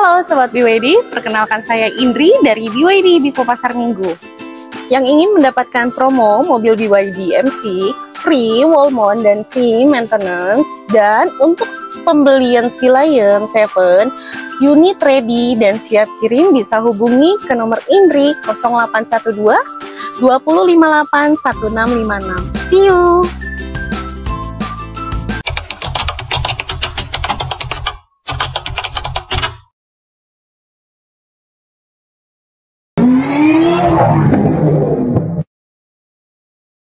Halo Sobat BYD, perkenalkan saya Indri dari BYD Bipo Pasar Minggu. Yang ingin mendapatkan promo mobil BYD M6, free wall mount dan free maintenance, dan untuk pembelian Lion 7, unit ready dan siap kirim bisa hubungi ke nomor Indri 0812 2058 1656. See you!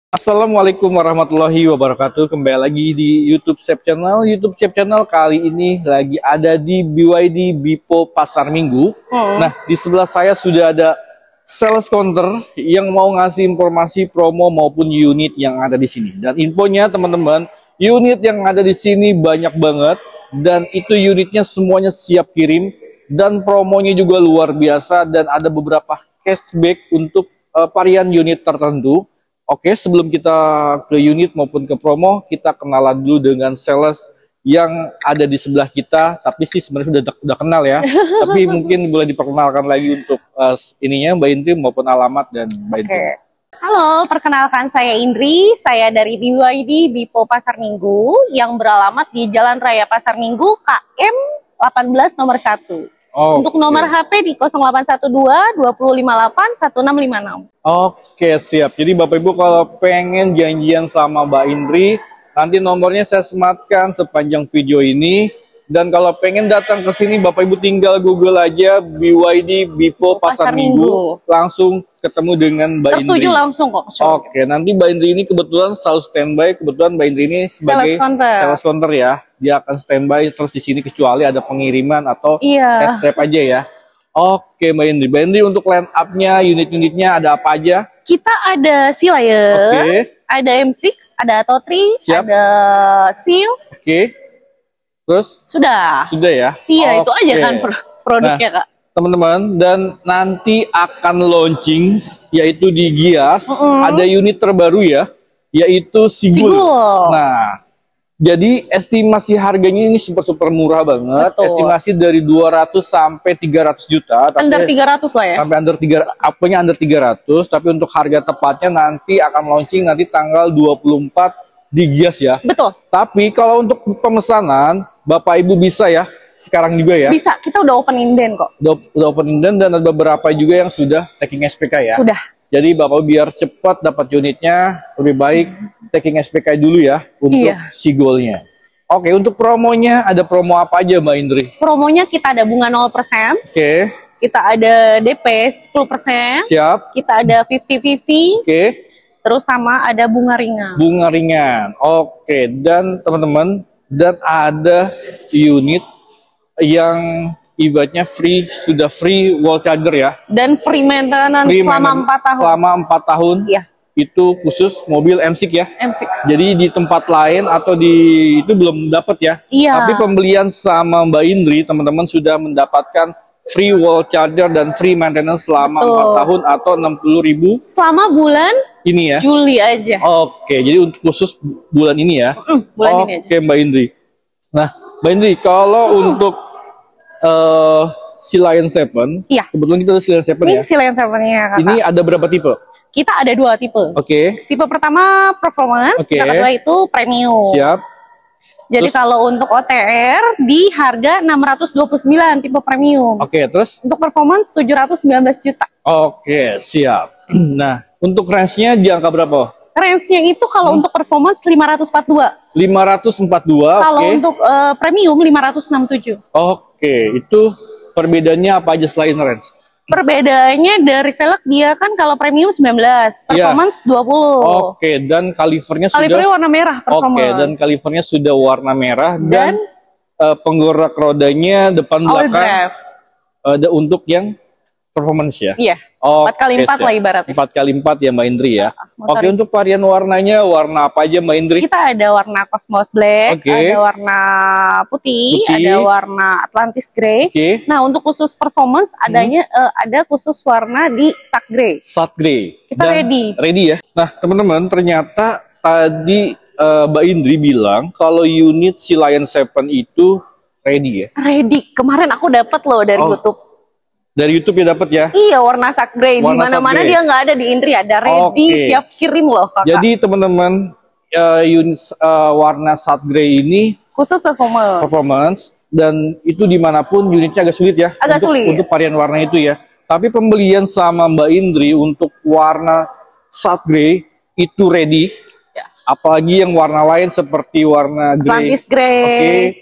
Assalamualaikum warahmatullahi wabarakatuh. Kembali lagi di YouTube Shop Channel. YouTube Shop Channel kali ini lagi ada di BYD Bipo Pasar Minggu. Nah, di sebelah saya sudah ada sales counter yang mau ngasih informasi promo maupun unit yang ada di sini. Dan infonya teman-teman, unit yang ada di sini banyak banget dan itu unitnya semuanya siap kirim dan promonya juga luar biasa dan ada beberapa cashback untuk varian unit tertentu. Oke, sebelum kita ke unit maupun ke promo, kita kenalan dulu dengan sales yang ada di sebelah kita. Tapi sih sebenarnya sudah kenal ya. Tapi mungkin boleh diperkenalkan lagi untuk ininya Mbak Indri maupun alamat dan Mbak Indri. Halo, perkenalkan saya Indri. Saya dari BYD Bipo Pasar Minggu yang beralamat di Jalan Raya Pasar Minggu KM 18 nomor 1. Untuk nomor HP di 0812 2058 1656. Oke, siap. Jadi Bapak Ibu kalau pengen janjian sama Mbak Indri, nanti nomornya saya sematkan sepanjang video ini. Dan kalau pengen datang ke sini, Bapak Ibu tinggal Google aja BYD Bipo Pasar Minggu, langsung ketemu dengan Mbak Indri. Tertuju langsung kok. Oke, nanti Mbak Indri ini kebetulan selalu standby. Kebetulan Mbak Indri ini sebagai sales counter ya. Dia akan standby terus di sini kecuali ada pengiriman atau test drive aja ya. Oke Mbak Indri. Mbak Indri untuk line up-nya, unit-unitnya ada apa aja? Kita ada Lion, ada M6, ada Totri, ada Seal. Terus? Sudah ya? Iya, itu aja kan produknya Kak. Teman-teman, dan nanti akan launching yaitu di Gias, ada unit terbaru ya, yaitu Sigul. Nah, jadi estimasi harganya ini super murah banget. Estimasi dari 200 sampai 300 juta. Tapi under 300 lah ya. Sampai under 300, tapi untuk harga tepatnya nanti akan launching nanti tanggal 24 di Gias ya. Betul. Tapi kalau untuk pemesanan, Bapak Ibu bisa ya. Sekarang juga ya? Bisa, kita udah open inden kok. Udah open inden dan ada beberapa juga yang sudah taking SPK ya? Sudah. Jadi Bapak biar cepat dapat unitnya, lebih baik taking SPK dulu ya untuk Sigulnya. Oke, untuk promonya ada promo apa aja Mbak Indri? Promonya kita ada bunga 0%. Kita ada DP 10%. Siap. Kita ada 50-50. Terus sama ada bunga ringan. Bunga ringan. Oke, dan teman-teman, dan ada unit yang ibaratnya sudah free wall charger ya. Dan free maintenance selama 4 tahun. Selama 4 tahun. Iya. Itu khusus mobil M6 ya. M6. Jadi di tempat lain atau itu belum dapat ya. Iya. Tapi pembelian sama Mbak Indri, teman-teman sudah mendapatkan free wall charger dan free maintenance selama 4 tahun atau 60.000 selama bulan ini ya. Juli aja. Oke, jadi untuk khusus bulan ini ya. Bulan ini aja. Oke, Mbak Indri. Nah, Mbak Indri, kalau untuk Lion 7, kebetulan kita ada Lion 7 ya. Ini Lion 7-nya Kakak. Ini ada berapa tipe? Kita ada 2 tipe. Tipe pertama performance, tipe kedua itu premium. Siap. Jadi kalau untuk OTR di harga 629 tipe premium. Terus? Untuk performance 719 juta. Siap. Nah, untuk range-nya di angka berapa? Range-nya itu kalau untuk performance 542. 542, kalau untuk premium 567. Itu perbedaannya apa aja selain range? Perbedaannya dari velg dia kan kalau premium 19, performance 20. Dan kalipernya warna merah performance. Dan kalipernya sudah warna merah dan penggerak rodanya depan belakang untuk yang performance ya. Iya. 4x4 lah ibaratnya. 4x4 ya Mbak Indri ya. Untuk varian warnanya warna apa aja Mbak Indri? Kita ada warna Cosmos Black, ada warna putih, ada warna Atlantis Grey. Nah, untuk khusus performance ada khusus warna di Sat Grey. Sat Grey. Kita ready. Ready ya. Nah, teman-teman, ternyata tadi Mbak Indri bilang kalau unit Lion 7 itu ready ya. Ready. Kemarin aku dapat loh dari YouTube. Dari YouTube ya dapat ya? Iya, warna Sat Grey. Di mana-mana dia nggak ada, di Indri ada, ready, siap kirim loh kakak. Jadi teman-teman, warna Sat Grey ini khusus performance, dan itu dimanapun unitnya agak sulit ya. Agak sulit. Untuk varian warna itu ya. Tapi pembelian sama Mbak Indri untuk warna Sat Grey itu ready. Ya. Apalagi yang warna lain seperti warna grey. Atlantis grey.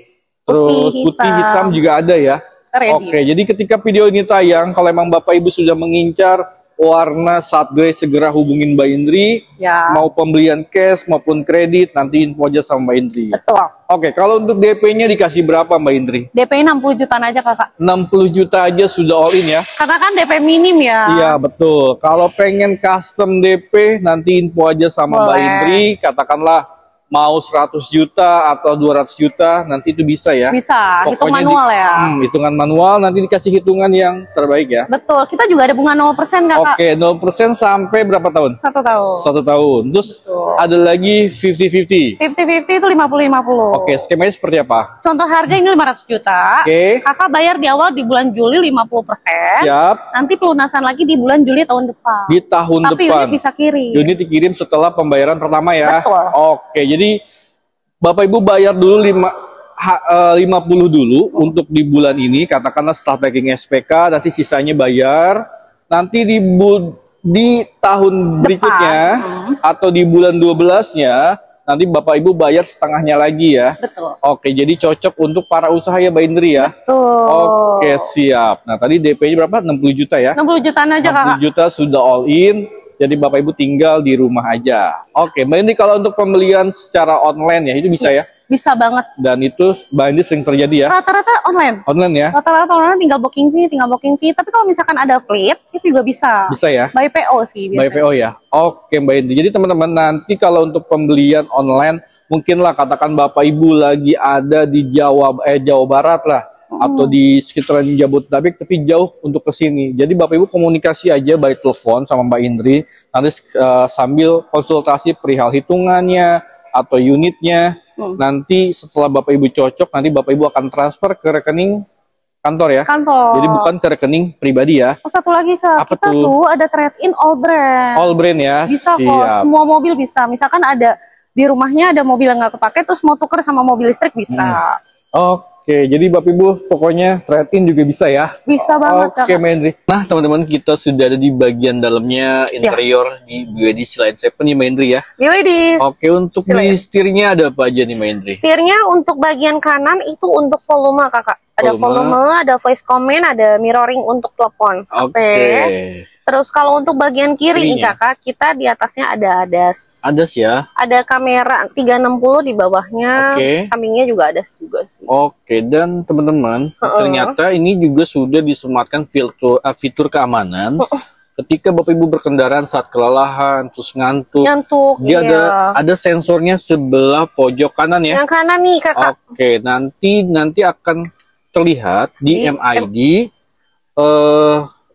Terus putih hitam juga ada ya. Oke, jadi ketika video ini tayang, kalau emang Bapak Ibu sudah mengincar warna Sat Grey, segera hubungin Mbak Indri. Ya. Mau pembelian cash maupun kredit, nanti info aja sama Mbak Indri. Betul. Oke, kalau untuk DP-nya dikasih berapa Mbak Indri? DP 60 jutaan aja kakak. 60 juta aja sudah all in ya? Karena kan DP minim ya. Iya, betul. Kalau pengen custom DP, nanti info aja sama Mbak Indri. Katakanlah mau 100 juta atau 200 juta, nanti itu bisa ya. Bisa, hitung manual ya. Hitungan manual, nanti dikasih hitungan yang terbaik ya. Betul, kita juga ada bunga 0% kakak. Oke, 0% sampai berapa tahun? 1 tahun. 1 tahun. Terus ada lagi 50-50. 50-50 itu 50-50. Oke, skemanya seperti apa? Contoh harga ini 500 juta. Kakak bayar di awal di bulan Juli 50%. Siap. Nanti pelunasan lagi di bulan Juli tahun depan. Di tahun depan. Tapi unit bisa kirim. Unit dikirim setelah pembayaran pertama ya. Betul. Oke, jadi Bapak Ibu bayar dulu 50 dulu untuk di bulan ini, katakanlah setelah packing SPK, nanti sisanya bayar. Nanti di tahun berikutnya atau di bulan 12-nya, nanti Bapak Ibu bayar setengahnya lagi ya. Betul. Oke, jadi cocok untuk para usaha ya Mbak Indri ya. Betul. Oke, siap. Nah, tadi DP-nya berapa? 60 juta ya? 60 jutaan aja 60 kakak. juta sudah all in. Jadi Bapak Ibu tinggal di rumah aja. Oke, Mbak Indri, kalau untuk pembelian secara online ya, itu bisa ya? Bisa banget. Dan itu Mbak Indri sering terjadi ya? Rata-rata online. Online ya? Rata-rata online, tinggal booking fee. Tapi kalau misalkan ada fleet, itu juga bisa. Bisa ya? By PO sih biasanya. By PO ya? Oke Mbak Indri. Jadi teman-teman, nanti kalau untuk pembelian online, mungkinlah katakan Bapak Ibu lagi ada di Jawa Barat lah. Atau di sekitaran Jabodetabek tapi jauh untuk ke sini. Jadi Bapak Ibu komunikasi aja by telepon sama Mbak Indri, nanti sambil konsultasi perihal hitungannya atau unitnya. Nanti setelah Bapak Ibu cocok, nanti Bapak Ibu akan transfer ke rekening kantor ya. Kantor. Jadi bukan ke rekening pribadi ya. Oh, satu lagi Kak, kita tuh ada trade-in all brand. All brand ya. Bisa kok, semua mobil bisa. Misalkan ada di rumahnya ada mobil yang nggak kepake, terus mau tuker sama mobil listrik bisa. Oke, jadi Bapak Ibu pokoknya trade-in juga bisa ya? Bisa banget. Oke, Mbak. Nah, teman-teman, kita sudah ada di bagian dalamnya interior di BYD Sea Lion 7 nih, Mbak ya? BYD. Oke, untuk di setirnya ada apa aja nih, Mbak? Setirnya untuk bagian kanan itu untuk volume, Kakak. Ada volume, ada voice command, ada mirroring untuk telepon. Oke. Terus kalau untuk bagian kiri nih Kakak, kita di atasnya ada ADAS. ADAS ya. Ada kamera 360 di bawahnya. Sampingnya juga ADAS juga sih. Oke, dan teman-teman, ternyata ini juga sudah disematkan fitur keamanan. Ketika Bapak Ibu berkendaraan saat kelelahan, terus ngantuk, dia ada sensornya sebelah pojok kanan ya. Yang kanan nih Kakak. Oke, nanti akan terlihat di MID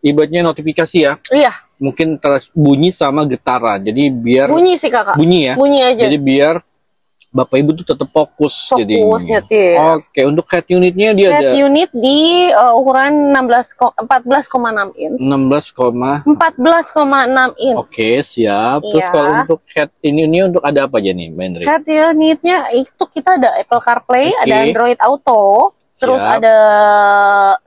ibaratnya notifikasi ya. Iya. Mungkin bunyi sama getaran. Jadi biar bunyi sih Kakak. Bunyi ya. Bunyi aja. Jadi biar Bapak Ibu tuh tetap fokus. Fokus nyetir. Oke, untuk head unitnya dia ada. Head unit di ukuran 14,6 inch. 14,6 inch. Oke, siap. Terus kalau untuk head ini untuk ada apa aja nih, Mbak Indri? Head unitnya itu kita ada Apple CarPlay, ada Android Auto. Terus ada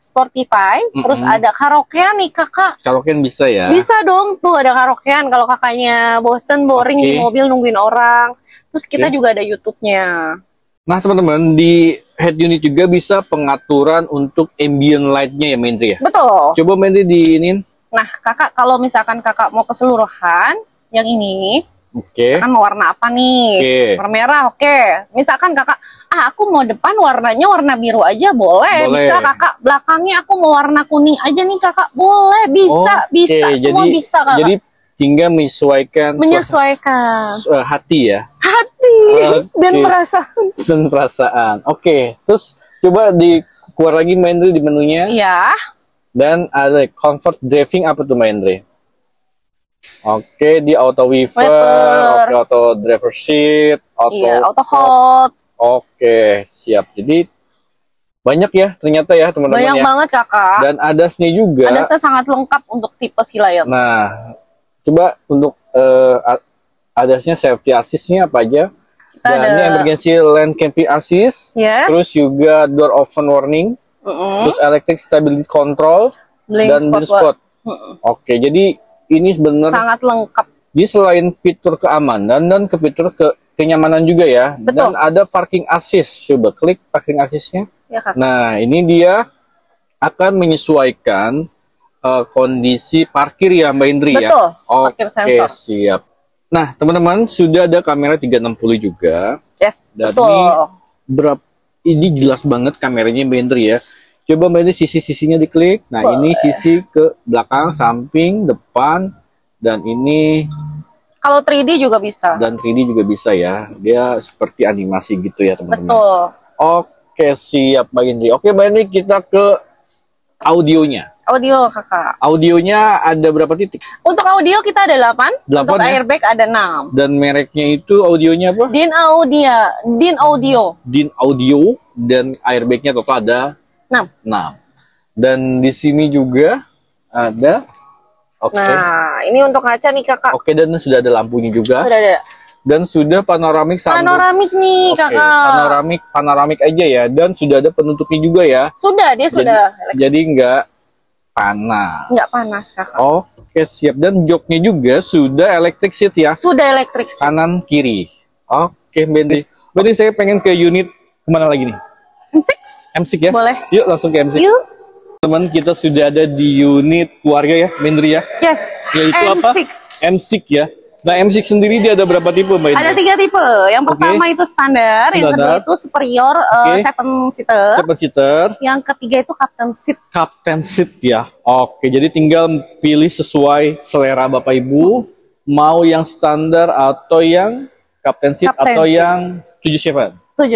Spotify, terus ada karaokean nih Kakak. Karaokean bisa ya? Bisa dong, tuh ada karaokean kalau kakaknya bosen, boring di mobil nungguin orang. Terus kita juga ada YouTube-nya. Nah teman-teman, di head unit juga bisa pengaturan untuk ambient light-nya ya Mendri ya? Betul. Coba Mendri diinin. Nah Kakak, kalau misalkan Kakak mau keseluruhan, yang ini. Misalkan mau warna apa nih? Warna merah, misalkan Kakak, aku mau depan warnanya warna biru aja, boleh. Bisa Kakak, belakangnya aku mau warna kuning aja nih Kakak, boleh. Bisa, semua bisa Kakak. Jadi tinggal menyesuaikan hati ya? Hati dan perasaan. Dan perasaan. Terus coba keluar lagi Mendri di menunya. Iya. Dan ada comfort driving, apa tuh Mendri? Di auto wiper, auto driver seat, auto hold. Siap. Jadi Banyak ya ternyata ya teman-teman ya. Banyak banget kakak. Dan adasnya juga. Adasnya sangat lengkap untuk tipe Sea Lion. Nah, coba untuk adasnya safety assist-nya apa aja? Dan ini emergency land camping assist, terus juga door open warning, terus electric stability control, dan blind spot. Oke, jadi ini sebenarnya sangat lengkap. Jadi selain fitur keamanan dan fitur kenyamanan juga ya. Betul. Dan ada parking assist. Coba klik parking assist-nya. Ya, nah, ini dia akan menyesuaikan kondisi parkir ya Mbak Indri. Betul, ya. Oke, siap. Nah, teman-teman, sudah ada kamera 360 juga. Yes, dan betul. Ini jelas banget kameranya Mbak Indri ya. Coba Mbak Indri sisi-sisinya diklik. Nah, ini sisi ke belakang, samping, depan, dan ini kalau 3D juga bisa. Dan 3D juga bisa ya. Dia seperti animasi gitu ya, teman-teman. Betul. Oke, siap Mbak Indri. Oke, Mbak Indri, kita ke audionya. Audio kakak. Audionya ada berapa titik? Untuk audio kita ada 8. Untuk ya? airbag ada 6. Dan mereknya itu audionya apa? Din Audio. Din Audio. Dan airbagnya total ada 6. Dan di sini juga ada. Nah, ini untuk kaca nih kakak. Oke, dan sudah ada lampunya juga. Sudah ada. Dan sudah panoramik sunroof. Panoramik nih kakak. Panoramik aja ya. Dan sudah ada penutupnya juga ya. Sudah, dia sudah. Jadi enggak panas. Enggak panas kakak. Oke, siap. Dan joknya juga sudah electric seat ya. Sudah electric seat. Kanan kiri. Oke, Bendy. Berarti saya pengen ke unit kemana lagi nih? M6. M6 ya. Boleh. Yuk langsung ke M6. Yuk. Teman, kita sudah ada di unit keluarga ya, Bendy ya. Yes. Yaitu M6. apa? M6 ya. Nah, M6 sendiri dia ada berapa tipe, Mbak Indri? Ada 3 tipe. Yang pertama itu standar, yang kedua itu superior 7-seater. 7-seater. Yang ketiga itu captain seat. Captain seat ya. Oke, jadi tinggal pilih sesuai selera Bapak Ibu, mau yang standar atau yang captain seat atau yang 7-seater. 7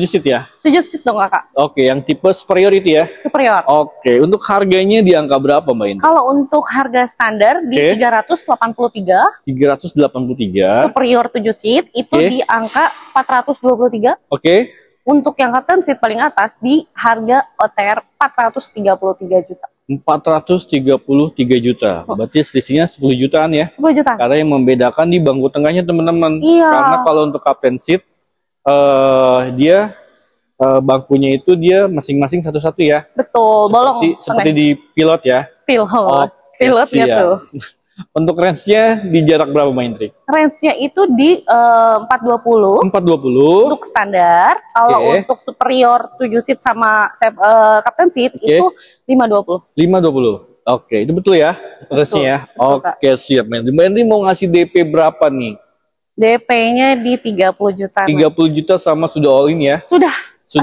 seat ya? 7 seat dong kakak. Oke, yang tipe superior itu ya? Superior. Oke, untuk harganya di angka berapa Mbak Indri? Kalau untuk harga standar di 383. 383. Superior 7 seat itu di angka 423. Oke. Untuk yang captain seat paling atas di harga OTR 433 juta. 433 juta. Berarti selisihnya 10 jutaan ya? 10 jutaan. Karena yang membedakan di bangku tengahnya teman-teman. Iya. Karena kalau untuk captain seat dia bangkunya itu dia masing-masing satu-satu ya. Betul, bolong. Seperti di pilot ya. Pilotnya tuh. Untuk range-nya di jarak berapa Mbak Indri? Range-nya itu di 420. 420. Untuk standar. Kalau untuk superior 7 seat sama captain seat itu 520. 520. Oke, itu betul ya range-nya ya. Oke, siap Mbak Indri. Mbak Indri mau ngasih DP berapa nih? DP-nya di 30 juta. 30 juta sama sudah all in ya? Sudah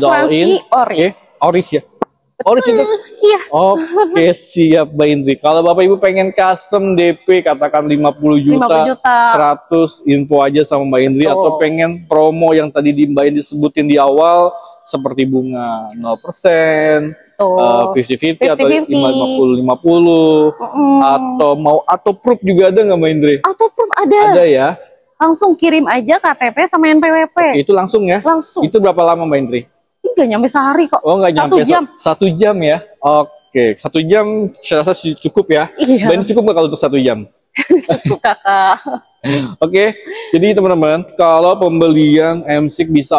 all in. Oris. Oris ya? Oris itu? Iya. Oke, siap Mbak Indri. Kalau Bapak Ibu pengen custom DP katakan 50 juta, 100 info aja sama Mbak Indri. Atau pengen promo yang tadi Mbak Indri sebutin di awal seperti bunga 0%, 50-50 atau 50-50, atau mau auto-proof juga ada nggak Mbak Indri? Auto-proof ada. Ada ya? Langsung kirim aja KTP sama NPWP. Oke, itu langsung ya? Langsung. Itu berapa lama Mbak Indri? Nggak nyampe sehari kok. Oh, nggak nyampe 1 jam. 1 jam ya? Oke, 1 jam saya rasa cukup ya? Iya. Dan cukup nggak kalau untuk 1 jam? Cukup kakak. Oke, jadi teman-teman, kalau pembelian M6 bisa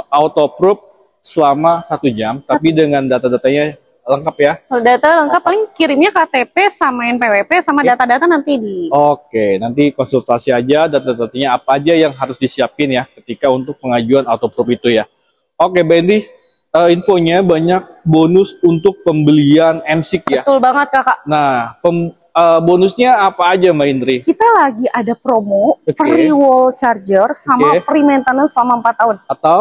auto-proof selama 1 jam, tapi dengan data-datanya lengkap ya? Data lengkap paling kirimnya KTP sama NPWP sama data-data nanti di. Oke, nanti konsultasi aja data-datanya apa aja yang harus disiapin ya ketika untuk pengajuan auto-proof itu ya. Oke, Bendy, infonya banyak bonus untuk pembelian M6 ya? Betul banget kakak. Nah, bonusnya apa aja Mbak Indri? Kita lagi ada promo free wall charger sama free maintenance selama 4 tahun. Atau?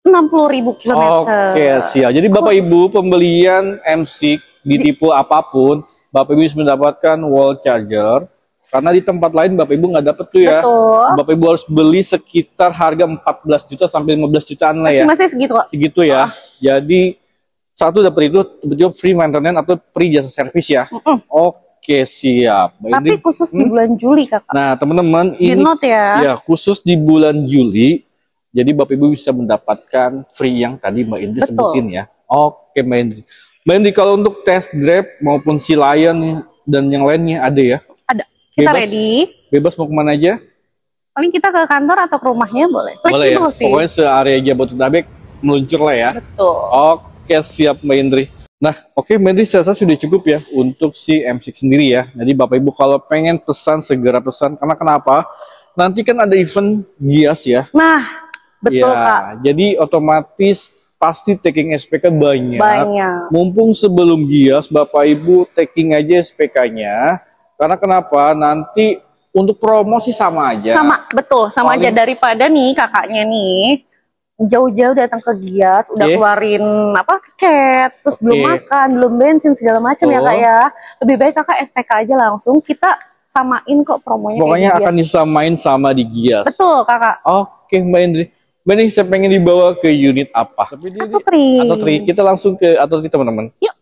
60.000 kilometer. Oke, siap. Jadi Bapak Ibu pembelian M6 di tipe apapun, Bapak Ibu bisa mendapatkan wall charger. Karena di tempat lain Bapak Ibu nggak dapat tuh ya. Betul. Bapak Ibu harus beli sekitar harga 14 juta sampai 15 jutaan lah ya. Masih segitu kok. Segitu ya. Jadi satu dapat itu betul free maintenance atau free jasa servis ya. Oke, siap. Tapi khusus di bulan Juli kakak. Nah teman-teman ini di note ya. Ya khusus di bulan Juli. Jadi Bapak Ibu bisa mendapatkan free yang tadi Mbak Indri Betul. sebutin ya. Oke Mbak Indri. Mbak Indri, kalau untuk test drive maupun si Lion dan yang lainnya ada ya? Ada. Kita Bebas? ready. Bebas mau kemana aja? Paling kita ke kantor atau ke rumahnya boleh. Boleh ya? Fleksibel sih. Pokoknya se-area Jabodetabek meluncur lah ya. Betul. Oke, siap Mbak Indri. Nah, oke Mbak Indri, saya rasa sudah cukup ya untuk si M6 sendiri ya. Jadi Bapak Ibu kalau pengen pesan, segera pesan. Karena kenapa? Nanti kan ada event Gias ya. Nah, betul ya, Kak. Jadi otomatis pasti taking SPK banyak. Banyak. Mumpung sebelum Gias, Bapak Ibu taking aja SPK-nya. Karena kenapa? Nanti untuk promosi sama aja. Sama, betul. Sama Paling- aja daripada nih kakaknya nih. Jauh-jauh datang ke Gias, udah Oke. keluarin apa tiket, terus belum Oke. makan, belum bensin segala macam ya Betul. Kak ya. Lebih baik kakak SPK aja langsung, kita samain kok promonya Pokoknya kayak di akan Gias. disamain sama di Gias. Betul kakak. Oke Mbak Indri. Mbak Indri, saya pengen dibawa ke unit apa? Atotri. Atotri. Kita langsung ke Atotri teman-teman. Yuk.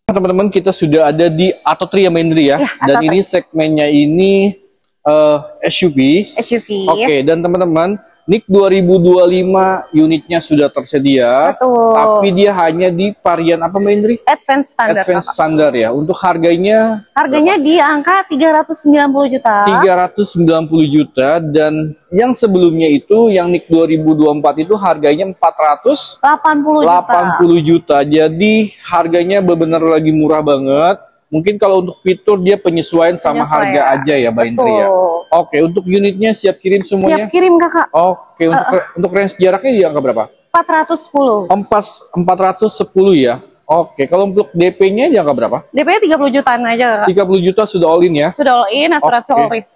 Teman-teman, kita sudah ada di Atotri ya Mbak Indri ya. Ya, Dan Atotri. ini segmennya ini SUV. SUV. Oke, dan teman-teman, NIK 2025 unitnya sudah tersedia. Betul. Tapi dia hanya di varian apa Mbak Indri? Advance standar Advance kakak. standar ya. Untuk harganya Harganya di angka 390 juta. 390 juta, dan yang sebelumnya itu yang NIK 2024 itu harganya 480 80 juta. juta. Jadi harganya benar lagi murah banget. Mungkin kalau untuk fitur dia penyesuaian sama Penyesuaian. harga aja ya Mbak Indri ya. Betul. Oke, untuk unitnya siap kirim semuanya. Siap kirim kakak. Oke, untuk range jaraknya di angka berapa? 410. 410 ya. Oke, kalau untuk DP-nya di angka berapa? DP 30 jutaan aja kakak. 30 juta sudah all in ya. Sudah all in, asuransi Oke. all risk.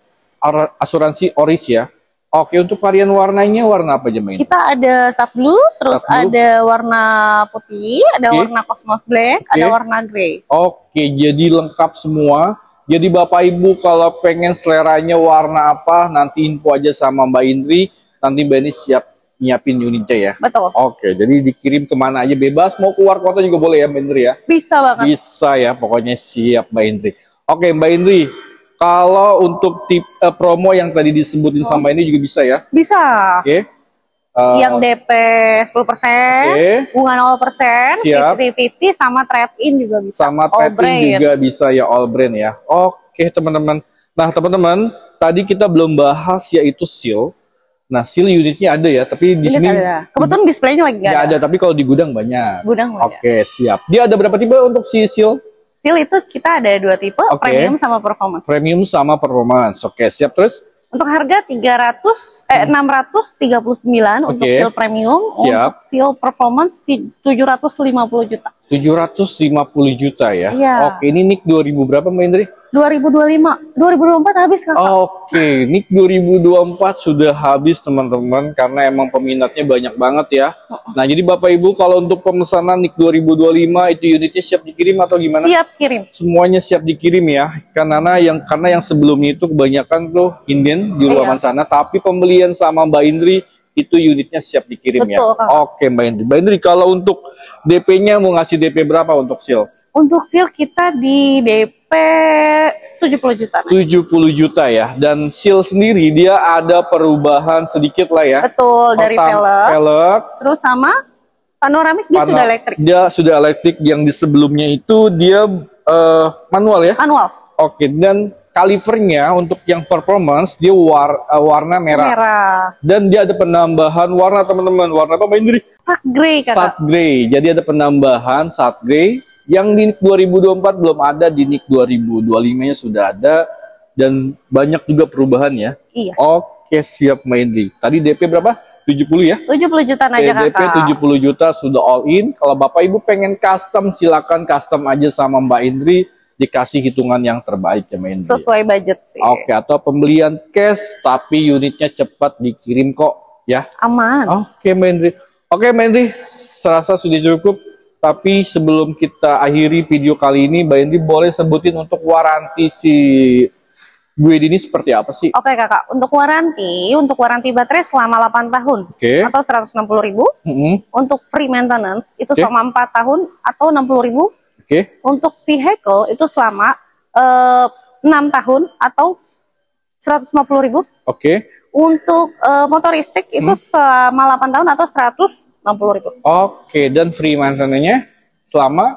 Asuransi Oris ya. Oke, untuk varian warnanya warna apa aja Mbak Indri? Kita ada sub blue, terus Sub blue. ada warna putih, ada Oke. warna cosmos black, Oke. ada warna grey. Oke, jadi lengkap semua. Jadi Bapak Ibu kalau pengen seleranya warna apa, nanti info aja sama Mbak Indri. Nanti Mbak Indri siap nyiapin unitnya ya. Betul. Oke, jadi dikirim kemana aja bebas. Mau keluar kota juga boleh ya Mbak Indri ya. Bisa banget. Bisa ya, pokoknya siap Mbak Indri. Oke Mbak Indri, kalau untuk promo yang tadi disebutin sama ini juga bisa ya. Bisa. Oke. Yang DP 10%, Oke. bunga 0%, Siap. 50-50 sama trade-in juga bisa. Sama All trade-in brand. juga bisa ya, all brand ya. Oke teman-teman. Nah teman-teman, tadi kita belum bahas yaitu seal. Nah seal unitnya ada ya, tapi di Ini sini ada. Kebetulan displaynya lagi nggak nggak ada. ada. Tapi kalau di gudang banyak. Gudang nggak ada. Oke siap. Dia ada berapa tipe untuk si seal? Seal itu kita ada 2 tipe, Oke. premium sama performance. Premium sama performance. Oke siap terus. Untuk harga 639 untuk Oke. seal premium, Siap. untuk seal performance 750 juta. 750 juta ya. Iya. Oke ini NIK 2000 berapa Mbak Indri? 2025, 2024 habis kakak. Oke, NIK 2024 sudah habis teman-teman karena emang peminatnya banyak banget ya. Nah, jadi Bapak Ibu kalau untuk pemesanan NIK 2025 itu unitnya siap dikirim atau gimana? Siap kirim. Semuanya siap dikirim ya. Karena yang sebelumnya itu kebanyakan tuh inden di luar Iya. sana, tapi pembelian sama Mbak Indri itu unitnya siap dikirim ya. Betul, Kak. Oke, Mbak Indri. Mbak Indri kalau untuk DP-nya mau ngasih DP berapa untuk seal? Untuk seal kita di DP 70 juta. 70 juta ya. Dan seal sendiri dia ada perubahan sedikit lah ya. Betul, dari velg. Velg, Terus sama panoramik dia sudah elektrik. Dia sudah elektrik. Yang di sebelumnya itu dia manual ya. Manual. Oke, dan kalivernya untuk yang performance dia warna merah. Merah. Dan dia ada penambahan warna teman-teman. Warna apa Mbak Indri? Sak grey kakak. Sat grey. Jadi ada penambahan sat grey. Yang di NIK 2024 belum ada, di NIK 2025-nya sudah ada. Dan banyak juga perubahan ya. Iya. Oke, siap Mbak Indri. Tadi DP berapa? 70 ya? 70 jutaan aja DP kakak. 70 juta sudah all in. Kalau Bapak Ibu pengen custom, silakan custom aja sama Mbak Indri. Dikasih hitungan yang terbaik ya Mbak Indri. Sesuai budget sih. Oke, atau pembelian cash tapi unitnya cepat dikirim kok ya. Aman. Oke Mbak Indri. Oke Mbak Indri, serasa sudah cukup. Tapi sebelum kita akhiri video kali ini, Mbak Indri boleh sebutin untuk waranti si Guide ini seperti apa sih? Oke kakak, untuk waranti baterai selama 8 tahun Oke. atau 160.000. Mm-mm. Untuk free maintenance itu Oke. selama 4 tahun atau 60.000. Oke. Untuk vehicle itu selama 6 tahun atau 150.000. Oke. Untuk motoristik itu selama 8 tahun atau 160.000. Oke, dan free maintenance-nya selama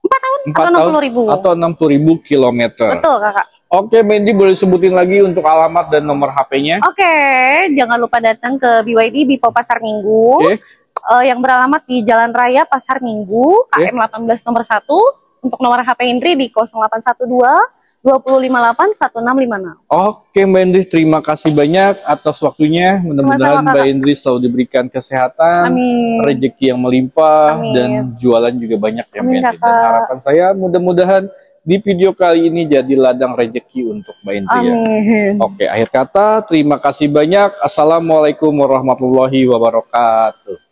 4 tahun 4 atau 60.000. Atau 60.000 kilometer. Betul, Kakak. Oke, Mandy, boleh sebutin lagi untuk alamat dan nomor HP-nya? Oke, jangan lupa datang ke BYD Bipo Pasar Minggu. Yang beralamat di Jalan Raya Pasar Minggu, KM 18 nomor 1. Untuk nomor HP Indri di 0812 258 1656. Oke, Mbak Indri, terima kasih banyak atas waktunya. Mudah-mudahan Mbak Indri selalu diberikan kesehatan, rezeki yang melimpah, dan jualan juga banyak ya, Mbak Indri. Dan harapan saya mudah-mudahan di video kali ini jadi ladang rezeki untuk Mbak Indri ya. Oke, akhir kata, terima kasih banyak. Assalamualaikum warahmatullahi wabarakatuh.